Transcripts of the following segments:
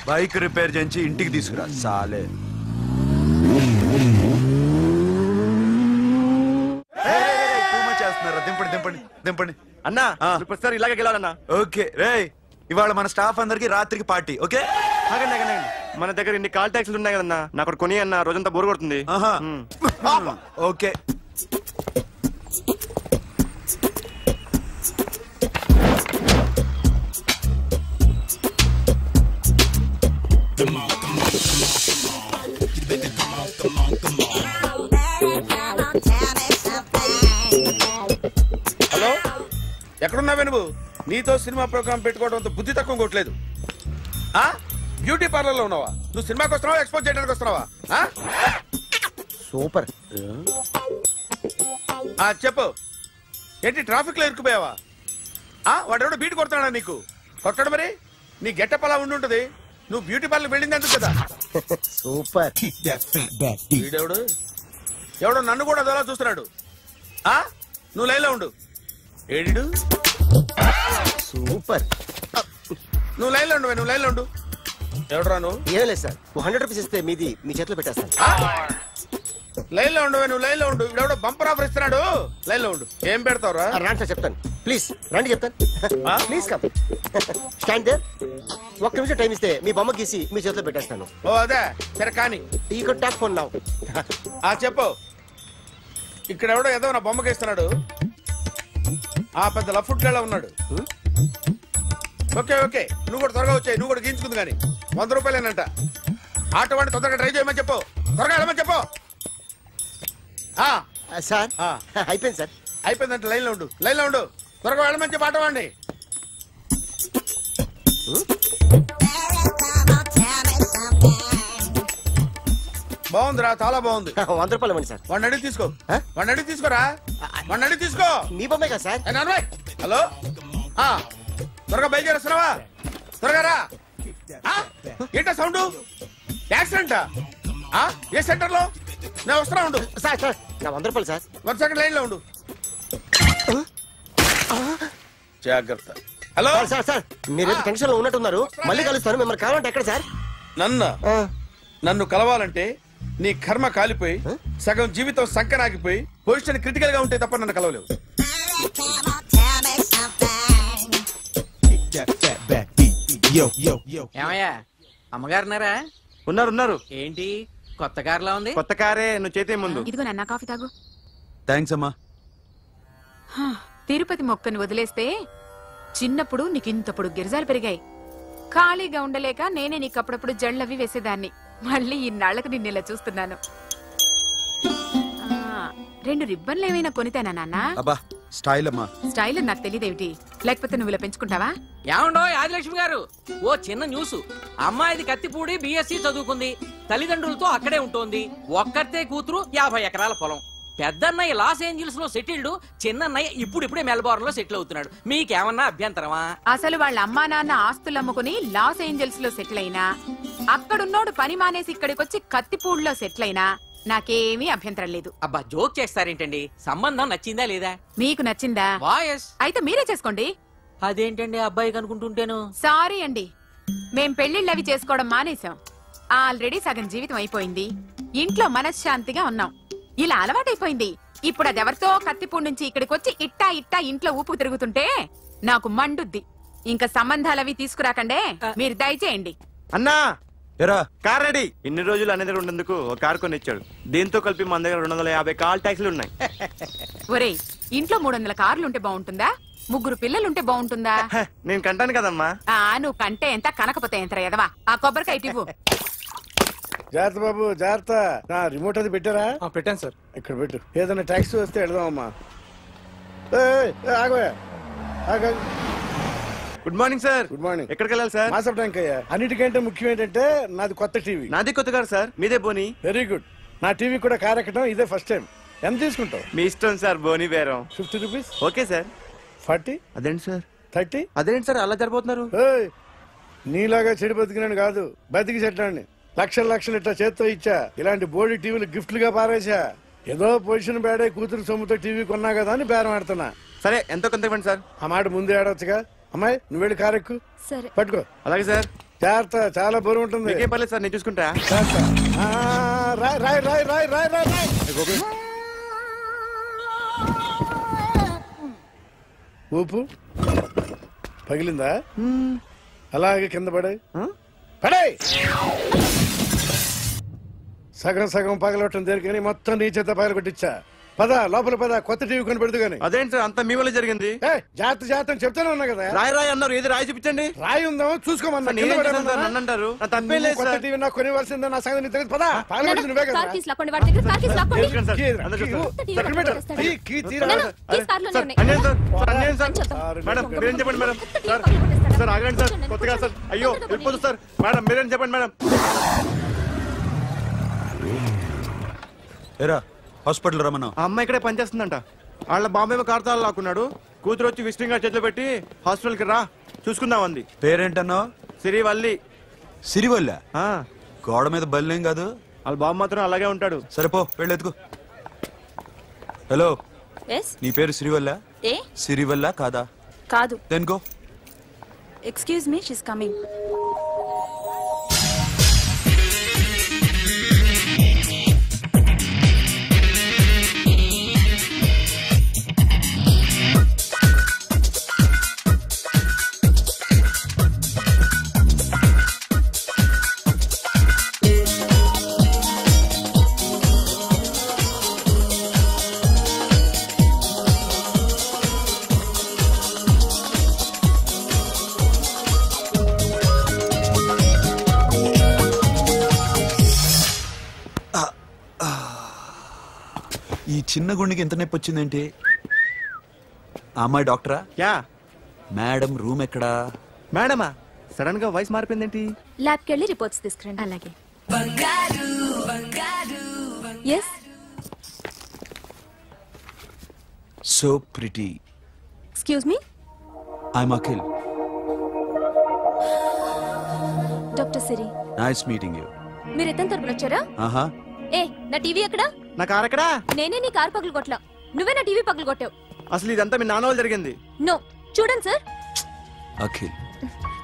Bike repair చేయించి ఇంటికి తీసుకురా సాలే. చేస్తున్నారా? దింపండి దింపండి దింపండి అన్నా. ప్రతిసారి ఇలాగే గెలాలన్నా. ఓకే రే, ఇవాళ మన స్టాఫ్ అందరికి రాత్రికి పార్టీ. ఓకే మన దగ్గర ఇన్ని కాల్ ట్యాక్సీలు ఉన్నాయి కదన్నా, నాకు కొని అన్న రోజంతా బోర్ కొడుతుంది. ఓకే హలో, ఎక్కడున్నావే నువ్వు? నీతో సినిమా ప్రోగ్రామ్ పెట్టుకోవడంతో బుద్ధి తక్కువ కొట్టలేదు. బ్యూటీ పార్లర్ లో ఉన్నావా? నువ్వు సినిమాకి వస్తున్నావా, ఎక్స్పోజ్ చేయడానికి వస్తున్నావా? సూపర్. చెప్పు, ఏంటి ట్రాఫిక్ లో ఇరుక్కుపోయావా? వాడెవడో బీట్ కొడతాడా నీకు? కొట్టడు మరి. నీ గెట్టప్ అలా ఉండి ఉంటుంది. నువ్వు బ్యూటీ పార్లర్ వెళ్ళింది ఎందుకు కదా? సూపర్. వీడెవడు? ఎవడో నన్ను కూడా అదోలా చూస్తున్నాడు. నువ్వు లైన్లో ఉండు. ఏడు సూపర్. నువ్వు లైన్లో ఉండు, నువ్వు లైన్లో ఉండు. ఎవడరా నువ్వు? ఏం లేదు సార్, 100 రూపీస్ ఇస్తే మీది మీ చేతిలో పెట్టేస్తాను. లైన్లో ఉండు, నువ్వు లైన్లో ఉండు. ఇవిడెవడో బంపర్ ఆఫర్ ఇస్తున్నాడు. లైన్లో ఉండు. ఏం పెడతావురా? రాండి సార్, చెప్తాను. ప్లీజ్ రండి, చెప్తాను. Please come. Stand there. ఒక్క నిమిషం టైం ఇస్తే మీ బొమ్మ గీసి మీ చేతిలో పెట్టేస్తాను. ఓ అదే సరే కానీ. ఈ కుడ్ టాక్ ఫోన్ నౌ. చెప్పు. ఇక్కడ ఎవడో ఏదో నా బొమ్మకి ఇస్తున్నాడు. పెద్ద లఫుట్ గేళ ఉన్నాడు. ఓకే ఓకే, నువ్వు కూడా త్వరగా వచ్చాయి. నువ్వు కూడా గీంచుకుంది కానీ 100 రూపాయలేనంట. ఆటో వాడిని తొందరగా ట్రై చేయమని చెప్పు. త్వరగా వెళ్ళమని చెప్పు. సార్ అయిపోయింది సార్. అయిపోయిందంటే లైన్లో ఉండు, లైన్లో ఉండు. త్వరగా వెళ్ళమని చెప్పు ఆటో వాడిని. బాగుందిరా, చాలా బాగుంది. 100 రూపాయలు ఇవ్వండి సార్. వాడిని అడిగి తీసుకో. వాడిని అడిగి తీసుకోరా. వాడిని అడిగి తీసుకో. మీ బొమ్మే కదా సార్. హలో, త్వరగా బయలుదేరేస్తున్నావా? త్వరగా రా. ఏంటా సౌండ్? యాక్సిడెంటా? ఏ సెంటర్ లో? నేను వస్తున్నా ఉండు. సార్ సార్ నా 100 రూపాయలు సార్. 1 సెకండ్ లైన్ లో ఉండు. జాగ్రత్త. Hello sir. సార్ మీరు టెన్షన్ లో ఉన్నట్టున్నారు. మళ్ళీ కలుస్తాను. మిమ్మల్ని కావాలంటే ఎక్కడ సార్? నన్ను కలవాలంటే నీ కర్మ కాలిపోయి సగం జీవితం సంకనాగిపోయి పొజిషన్ క్రిటికల్ గా ఉంటే తప్ప నన్ను కలవలేవు. ఏమయ్యా, అమ్మగారున్నారా? ఉన్నారు. ఏంటి కొత్త కారులా ఉంది? కొత్త కారే, నువ్వు చేతే ముందు. ఇదిగో నాన్న కాఫీ తాగు. థ్యాంక్స్ అమ్మా. తిరుపతి మొక్కను వదిలేస్తే చిన్నప్పుడు నీకింతప్పుడు గిరిజాలు పెరిగాయి. ఖాళీగా ఉండలేక నేనే నీకప్పుడప్పుడు జళ్ళవి వేసేదాన్ని. మళ్ళీ ఇన్నాళ్లకు నిన్ను ఇలా చూస్తున్నాను. 2 రిబ్బన్లు ఏమైనా కొనితేనా నాన్న? అబ్బా స్టైల్ అమ్మా. స్టైల్ నాకు తెలియదేమిటి? లేకపోతే నువ్వు ఇలా పెంచుకుంటావా? ఏమండో ఆదిలక్ష్మి గారు, ఓ చిన్న న్యూస్. అమ్మాయిది కత్తిపూడి BSc చదువుకుంది. తల్లిదండ్రులతో అక్కడే ఉంటోంది. ఒక్కరితే కూతురు, 50 ఎకరాల పొలం. పెద్దన్నయ్య లాస్ ఏంజల్స్ లో సెటిల్డ్, చిన్నన్నయ్య ఇప్పుడిప్పుడే మెల్బోర్న్ లో సెటిల్ అవుతున్నాడు. మీకేమన్నా అభ్యంతరమా? అసలు వాళ్ళ అమ్మా నాన్న ఆస్తులు అమ్ముకుని లాస్ ఏంజల్స్ లో సెటిల్ అయినా, అక్కడున్నోడు పని మానేసి ఇక్కడికొచ్చి కత్తిపూడిలో సెటిల్ అయినా నాకేమీ అభ్యంతరం లేదు. అబ్బా జోక్ చేస్తారేంటండి? సంబంధం నచ్చిందా లేదా? మీకు నచ్చిందా? వాయస్ అయితే మీరే చేసుకోండి. అదేంటండి అబ్బాయికి అనుకుంటుంటేను? సారీ అండి, మేం పెళ్లిళ్ళవి చేసుకోవడం మానేశాం. ఆల్రెడీ సగం జీవితం అయిపోయింది. ఇంట్లో మనశ్శాంతిగా ఉన్నాం. ఇలా అలవాటైపోయింది. ఇప్పుడు అదెవరితో కత్తిపూడి నుంచి ఇక్కడికొచ్చి ఇట్టా ఇంట్లో ఊపుకు తిరుగుతుంటే నాకు మండుద్ది. ఇంకా సంబంధాలవి తీసుకురాకండే, మీరు దయచేయండి. అన్నా కార్ రెడీ. ఇన్ని రోజులు అనే దగ్గర ఉండేందుకు ఒక కార్ కొని ఇచ్చాడు. దీంతో కలిపి మన దగ్గర 250 కాల్ ట్యాక్సీలు ఉన్నాయి. ఒరేయ్, ఇంట్లో 300 కార్లు ఉంటే బాగుంటుందా? 3 పిల్లలుంటే బాగుంటుందా? నేను కంటాను కదమ్మా. నువ్వు కంటే ఎంత, కనకపోతే ఎంత ఎదవా. ఆ కొబ్బరికాయ ఇవ్వు. జాగ్రత్త బాబు, జాగ్రత్త. నా రిమోట్ అది పెట్టారా? పెట్టాను సార్. ఇక్కడ పెట్టు. ఏదైనా ట్యాక్సీ వస్తే వెళదామమ్మా. ఆగవే. Good morning sir. Good morning. ఎక్కడికి వెళ్ళాలి సార్? మాసప్ ట్యాంక్ అయ్యా. అన్నిటికంటే ముఖ్యం ఏంటంటే నాది కొత్త టీవీ. నాది కొత్త కారు సార్. మీదే బోని. Very good. నా టీవీ కూడా కార్ ఎక్కడం ఇదే ఫస్ట్ టైం. ఎంత తీసుకుంటావు? మీ ఇష్టం సార్. బోని బేరం 50 రూపీస్. Okay sir. 40. అదేంటి సార్? 30. అదేంటి సార్ అలా జరిపోతున్నారు? నీలాగా చెడు బతికినాను కాదు, బతికి చెట్లాన్ని. లక్షలు ఇట్లా చేత్తో ఇచ్చా. ఇలాంటి బోర్డు టీవీలు గిఫ్ట్లుగా పారేసా. ఏదో పొజిషన్ బేడే కూతురు సొమ్ముతో టీవీ కొన్నా కదా అని బేరం ఆడుతున్నా. సరే ఎంతో కొంత ఇవ్వండి సార్. ఆ మాట ముందే ఆడవచ్చుగా. అమ్మాయి నువ్వు వెళ్ళి కారెక్కు. సరే పట్టుకో. అలాగే సార్. జాగ్రత్త, చాలా బరువు ఉంటుంది. మీకేం పర్లేదు సార్, నేను చూసుకుంటా. జాగ్రత్త. రాయ్ రాయ్ రాయ్ రాయ్ రాయ్ రాయ్ రాయ్. ఊపు పగిలిందా? అలాగే కింద పడే పడే. సగం సగం పగలవటం దేనికని మొత్తం నీ చేత పగల కొట్టించా. పద లోపల పద, కొత్త టీవీ కొని పెడదు గాని. అదేంటి సార్, అంతా మీ వల్ల జరిగింది. జాగ్రత్త జాగ్రత్త అని చెప్తానే ఉన్నా కదా. రాయి అన్నారు, ఏది రాయి చూపించండి. రాయి ఉందా చూసుకోమన్నా. నన్ను అంటారు, తప్పేం లేదు కొత్త సార్. టీవీ నాకు కొనివ్వాల్సిందే, నా సంగతి నీకు తెలియదు. పద పగలగొట్టింది నువ్వే కదా. మేడం మీరేం చెప్పండి మేడం. సార్ సార్ ఆగండి సార్, కొత్తగా సార్. అయ్యో వెళ్ళిపోదు సార్. మేడం మీరేం చెప్పండి మేడం. ఏరా హాస్పిటల్ రమ్మన్నా. ఆ అమ్మాయి ఇక్కడే పనిచేస్తుందంట. వాళ్ళ బాంబేమో కార్తాలు లాక్కున్నాడు. కూతురు వచ్చి విజిటింగ్ కార్డ్ చేతిలో పెట్టి హాస్పిటల్కి రా చూసుకుందాం అంది. పేరేంటన్నావు? సిరివల్లి. సిరివల్ల? గోడ మీద బల్లేం కాదు. వాళ్ళ బాబు మాత్రం అలాగే ఉంటాడు. సరేపో వెళ్ళెత్తుకు. హలో, నీ పేరు సిరివల్ల? సిరివల్ల కాదా? కాదు. Then go. Excuse me, she's coming. ఈ చిన్న గుండెకి ఎంత నొప్పి వచ్చిందేంటి? అమ్మాయి డాక్టరా? యా. మేడం రూమ్ ఎక్కడా? మేడమా? సడన్ గా వాయిస్ మారిపోయిందేంటి? ల్యాబ్కి వెళ్ళి రిపోర్ట్స్ తీసుకురండి. అలాగే. Yes. So pretty. Excuse me, I'm Akhil. Doctor Siri. Nice meeting you. మీరు ఎత్తని తరపున వచ్చారా? ఆహా. ఏ, నా టీవీ ఎక్కడా? నా కార్ ఎక్కడా? నేనే నీ కార్ పగలు కొట్టలా, నువ్వే నా టీవీ పగలు కొట్టావు. అసలు ఇదంతా మీ నాన్న వాళ్ళు జరిగింది. నో, చూడండి sir. Akhil.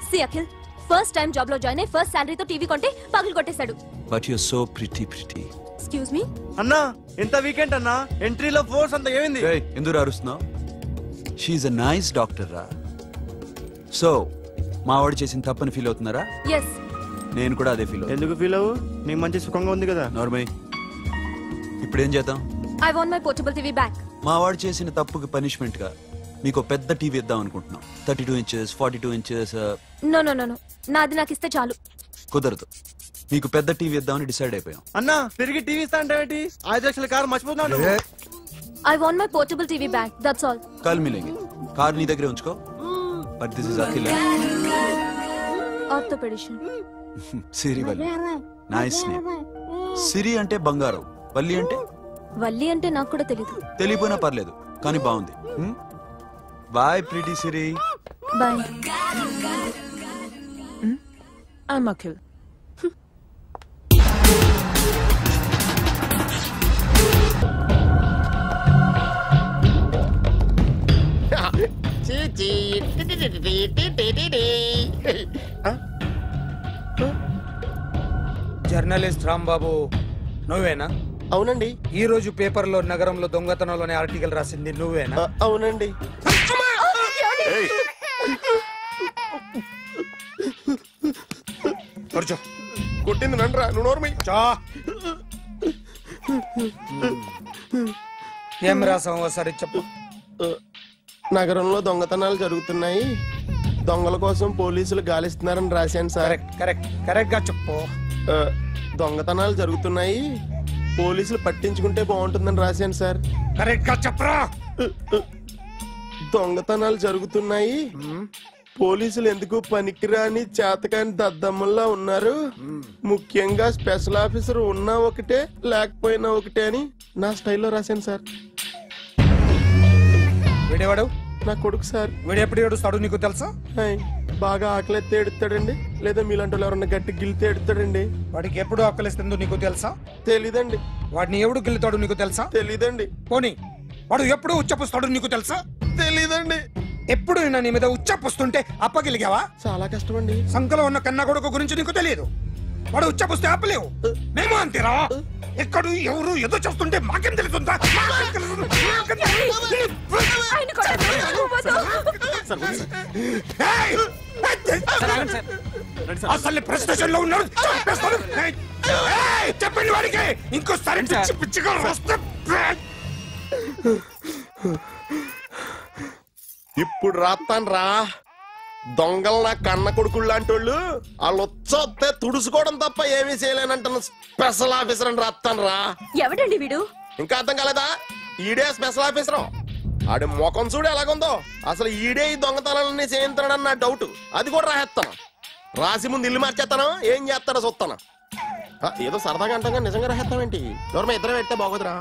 See Akhil, first time job లో జాయిన్ అయ్యి ఫస్ట్ శాలరీతో టీవీ కొంటే పగలు కొట్టేశాడు. But you so pretty. Excuse me. అన్నా ఎంత వీకెండ్ అన్నా, ఎంట్రీలో ఫోర్స్ అంత ఏమైంది? ఎందుకు అరుస్తున్నావు? షీఈ్ అ నైస్ డాక్టర్ రా. సో మా వాడు చేసిన తప్పని ఫీల్ అవుతున్నారా? ఎస్. నేను కూడా అదే ఫీల్. ఎందుకు ఫీల్ అవ్వు? నీకు మంచి సుఖంగా ఉంది కదా. నార్మల్. ఇప్పుడేం చేద్దాం? I want my portable TV back. మా వాడు చేసిన తప్పుకి పనిష్మెంట్ గా మీకు పెద్ద టీవీ ఇద్దాం అనుకుంటున్నాం. 32 inches, 42 inches. No no no no, నాది నాకు ఇస్తే చాలు. కుదరదు. మీకు పెద్ద టీవీ ఇద్దామని డిసైడ్ అయిపోయాం. అన్నా తిరిగి టీవీ ఇస్తా అంటే 5 లక్షల కారు మర్చిపోతున్నాడు. I want my portable TV back, that's all. కాల్ మిలేంగి. కార్ నీ దగ్గరే ఉంచుకో. But this is Akhil. Orthopedician. Siri Valli. Nice name. Siri అంటే బంగారం, వల్లి అంటే? వల్లి అంటే నాకు కూడా తెలీదు. తెలియపోయినా పర్లేదు, కానీ బాగుంది. Bye pretty Siri. Bye. I'm Akhil. Journalist Rambabu నువ్వేనా? అవునండి. ఈ రోజు పేపర్ లో నగరంలో దొంగతనంలోనే ఆర్టికల్ రాసింది నువ్వేనా? అవునండి. కొట్టింది నండ్రా, నువ్వు నోర్మి. ఏం రాసావు ఒకసారి చెప్పు. నగరంలో దొంగతనాలు జరుగుతున్నాయి, దొంగల కోసం పోలీసులు గాలిస్తున్నారని రాశాను సార్. కరెక్ట్ గా చెప్పు. దొంగతనాలు జరుగుతున్నాయి, పోలీసులు పట్టించుకుంటే బాగుంటుందని రాశాను సార్. కరెక్ట్ గా చెప్పరా. దొంగతనాలు జరుగుతున్నాయి, పోలీసులు ఎందుకు పనికిరాని చేతకాని దద్దమ్మల్లా ఉన్నారు, ముఖ్యంగా స్పెషల్ ఆఫీసర్ ఉన్నా ఒకటే లేకపోయినా ఒకటే అని నా స్టైల్లో రాశాను సార్. వీడేవాడు? నా కొడుకు సార్. వీడు ఎప్పుడు ఏడుస్తాడు నీకు తెలుసా? బాగా ఆకలిస్తే ఎడుతాడండి, లేదా మీలాంటి వాళ్ళు ఎవరన్నా గట్టి గిల్లితే ఎడుతాడండి. వాడికి ఎప్పుడు ఆకలిస్తుందో నీకు తెలుసా? తెలీదండి. వాడిని ఎవడు గిల్లుతాడు నీకు తెలుసా? తెలీదండి. పోనీ వాడు ఎప్పుడు ఉచ్చపుస్తాడు నీకు తెలుసా? తెలీదండి. ఎప్పుడు నిన్న నీ మీద ఉచ్చపుస్తుంటే అప్పగలిగావా? చాలా కష్టం అండి. సంకలో ఉన్న కన్న కొడుకు గురించి నీకు తెలియదు. వాడు ఉచ్చపుస్తే ఆపలేవు. మేము అంతేరా. ఎక్కడు ఎవరు ఏదో చేస్తుంటే మాకేం తెలుస్తుందా? అసలు ప్రెస్ స్టేషన్ లో ఉన్నాడు. చెప్పండి వాడికి ఇంకోసారి పిచ్చిగా వస్తే. ఇప్పుడు రాత్తాను రా. దొంగలు నా కన్న కొడుకుళ్ళు లాంటి వాళ్ళు వాళ్ళు వచ్చొస్తే తుడుచుకోవడం తప్ప ఏమీ చేయలేనంటున్న స్పెషల్ ఆఫీసర్ అని రాత్తాను రా. ఎవడండి వీడు? ఇంకా అర్థం కాలేదా? ఈడే స్పెషల్ ఆఫీసర్. ఆడి ముఖం చూడు ఎలాగుందో. అసలు ఈడే ఈ దొంగతనాలన్నీ చేయించాడని నా డౌట్. అది కూడా రాసేస్తాను. రాసి ముందు ఇల్లు మార్చేస్తాను. ఏం చేస్తానో చూస్తాను. ఏదో సరదాగా అంటాం నిజంగా రాసేస్తామేంటి? ఎవరన్నా ఇద్దరు పెడితే బాగోదురా.